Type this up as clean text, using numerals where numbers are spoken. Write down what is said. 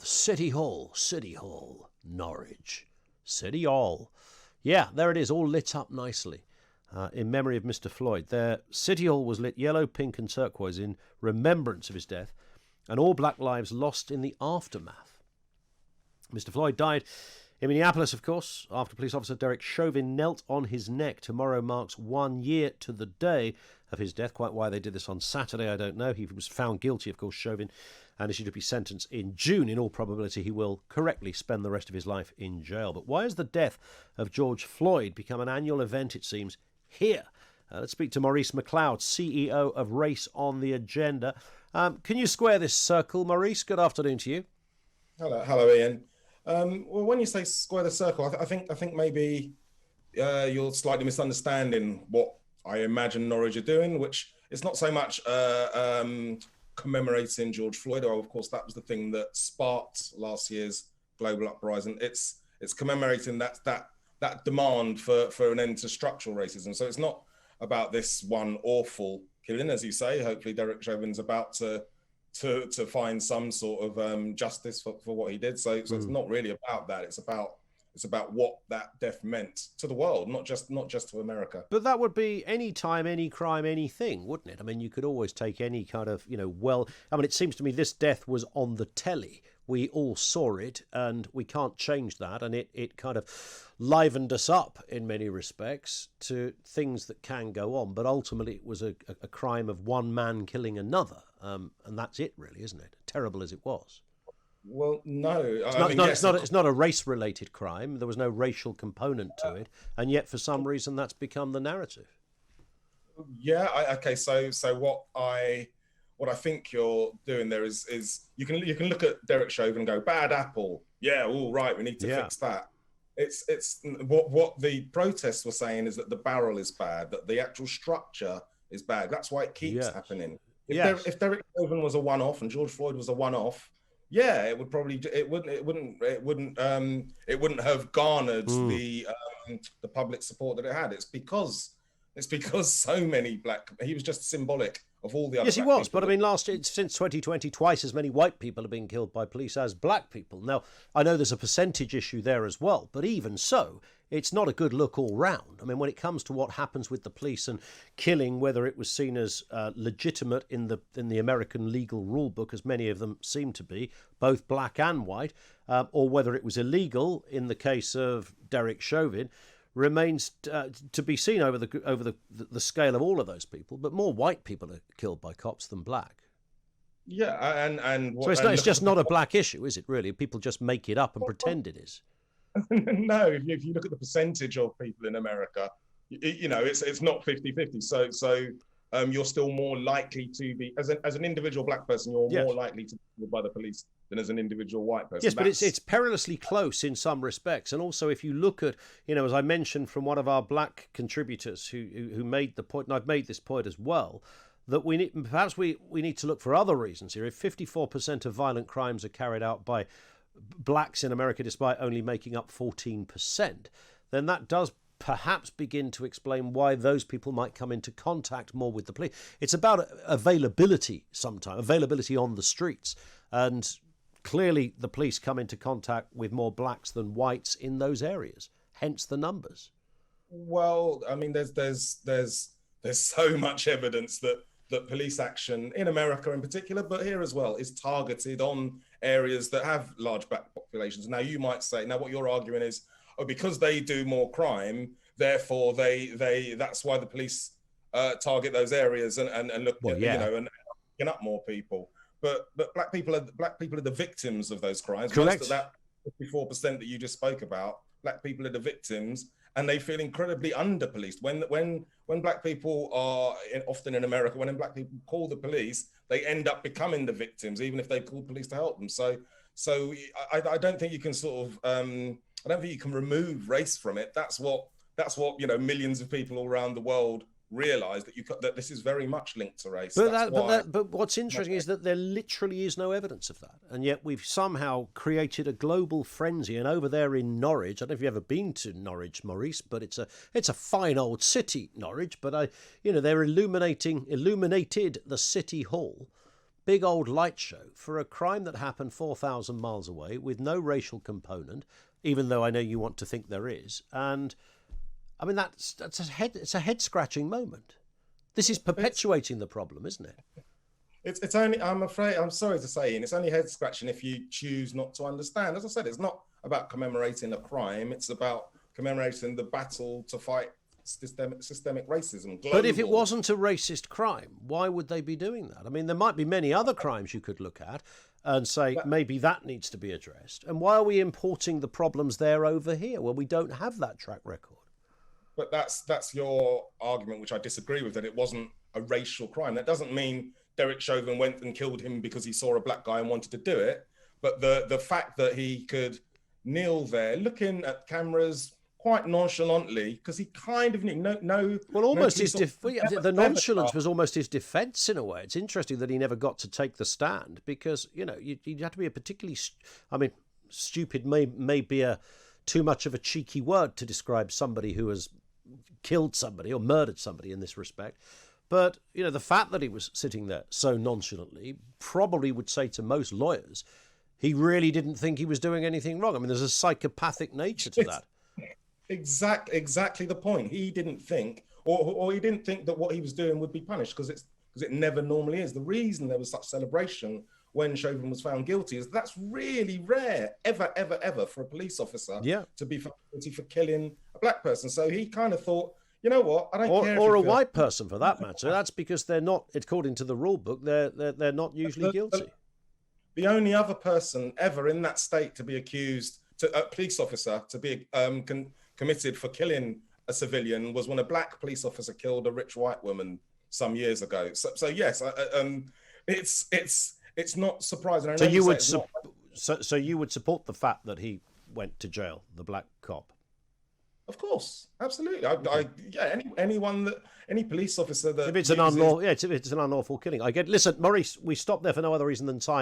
City Hall, Norwich. City Hall. Yeah, there it is, all lit up nicely in memory of Mr. Floyd. Their City Hall was lit yellow, pink and turquoise in remembrance of his death and all black lives lost in the aftermath. Mr. Floyd died in Minneapolis, of course, after police officer Derek Chauvin knelt on his neck. Tomorrow marks 1 year to the day of his death. Quite why they did this on Saturday, I don't know. He was found guilty, of course, Chauvin, and is due to be sentenced in June. In all probability, he will correctly spend the rest of his life in jail. But why has the death of George Floyd become an annual event, it seems, here? Let's speak to Maurice McLeod, CEO of Race on the Agenda. Can you square this circle, Maurice? Good afternoon to you. Hello, Ian. Well, when you say square the circle, I think maybe you're slightly misunderstanding what I imagine Norwich are doing, which is not so much commemorating George Floyd, or of course that was the thing that sparked last year's global uprising. It's commemorating that demand for an end to structural racism. So it's not about this one awful killing, as you say. Hopefully Derek Chauvin's about to find some sort of justice for what he did. So it's not really about that. It's about what that death meant to the world, not just to America. But that would be any time, any crime, anything, wouldn't it? I mean, you could always take any kind of, it seems to me this death was on the telly. We all saw it, and we can't change that. And it kind of livened us up in many respects to things that can go on. But ultimately, it was a crime of one man killing another. And that's it, really, isn't it? Terrible as it was. Well, no. It's not a race-related crime. There was no racial component to it. And yet, for some reason, that's become the narrative. Yeah, okay. So what I think you're doing there is you can look at Derek Chauvin and go, bad apple. Yeah, all right, we need to fix that. It's what the protests were saying is that the barrel is bad, that the actual structure is bad. That's why it keeps happening. If Derek Chauvin was a one-off and George Floyd was a one-off, yeah, it wouldn't have garnered the public support that it had. It's because so many he was just symbolic of all the other. Yes, he was. But I mean, since 2020, twice as many white people have been killed by police as black people. Now, I know there's a percentage issue there as well, but even so, it's not a good look all round. I mean, when it comes to what happens with the police and killing, whether it was seen as legitimate in the American legal rule book, as many of them seem to be, both black and white, or whether it was illegal in the case of Derek Chauvin, remains to be seen over the scale of all of those people. But more white people are killed by cops than black. Yeah, so it's just not a black issue, is it? Really, people just make it up and pretend it is. No, if you look at the percentage of people in America, it's not 50-50. So you're still more likely to be, as an individual black person, you're more likely to be killed by the police than as an individual white person. Yes, but it's perilously close in some respects. And also, if you look at, as I mentioned from one of our black contributors who made the point, and I've made this point as well, that we need to look for other reasons here. If 54% of violent crimes are carried out by blacks in America, despite only making up 14%, then that does perhaps begin to explain why those people might come into contact more with the police. It's about availability sometimes, availability on the streets. And clearly the police come into contact with more blacks than whites in those areas, hence the numbers. Well, I mean, there's so much evidence that police action in America in particular, but here as well, is targeted on areas that have large black populations. Now, you might say, now what you're arguing is, because they do more crime, therefore that's why the police target those areas and look and picking up more people. But black people are the victims of those crimes. Correct. Most of that 54% that you just spoke about, black people are the victims, and they feel incredibly under-policed. When black people are often in America, when black people call the police, they end up becoming the victims, even if they call police to help them. So I don't think you can I don't think you can remove race from it. That's what millions of people all around the world realise, that this is very much linked to race. But what's interesting is that there literally is no evidence of that, and yet we've somehow created a global frenzy. And over there in Norwich, I don't know if you've ever been to Norwich, Maurice, but it's a fine old city, Norwich. But they're illuminated the city hall big old light show for a crime that happened 4,000 miles away with no racial component, even though I know you want to think there is. And I mean, it's a head-scratching moment. This is perpetuating the problem, isn't it? It's only, I'm sorry to say, and it's only head-scratching if you choose not to understand. As I said, it's not about commemorating a crime. It's about commemorating the battle to fight systemic racism. Global. But if it wasn't a racist crime, why would they be doing that? I mean, there might be many other crimes you could look at and say maybe that needs to be addressed. And why are we importing the problems there over here where we don't have that track record? But that's your argument, which I disagree with, that it wasn't a racial crime. That doesn't mean Derek Chauvin went and killed him because he saw a black guy and wanted to do it. But the fact that he could kneel there looking at cameras quite nonchalantly, because he kind of no. Well, almost the nonchalance was almost his defence in a way. It's interesting that he never got to take the stand because you'd have to be a particularly, I mean, stupid may be too much of a cheeky word to describe somebody who has killed somebody or murdered somebody in this respect. But the fact that he was sitting there so nonchalantly probably would say to most lawyers he really didn't think he was doing anything wrong. I mean, there's a psychopathic nature to that. Exactly the point. He didn't think, or he didn't think that what he was doing would be punished because it never normally is. The reason there was such celebration when Chauvin was found guilty is that's really rare, ever for a police officer to be found guilty for killing a black person. So he kind of thought, you know what, I don't care. Or a white person for that matter. That's because they're not, according to the rule book, they're not usually guilty. The only other person ever in that state to be accused, a police officer, to be committed for killing a civilian was when a black police officer killed a rich white woman some years ago. So yes, it's not surprising. So you would support the fact that he went to jail, the black cop? Of course, absolutely. Any police officer that if it's an unlawful killing, I get. Listen, Maurice, we stopped there for no other reason than time.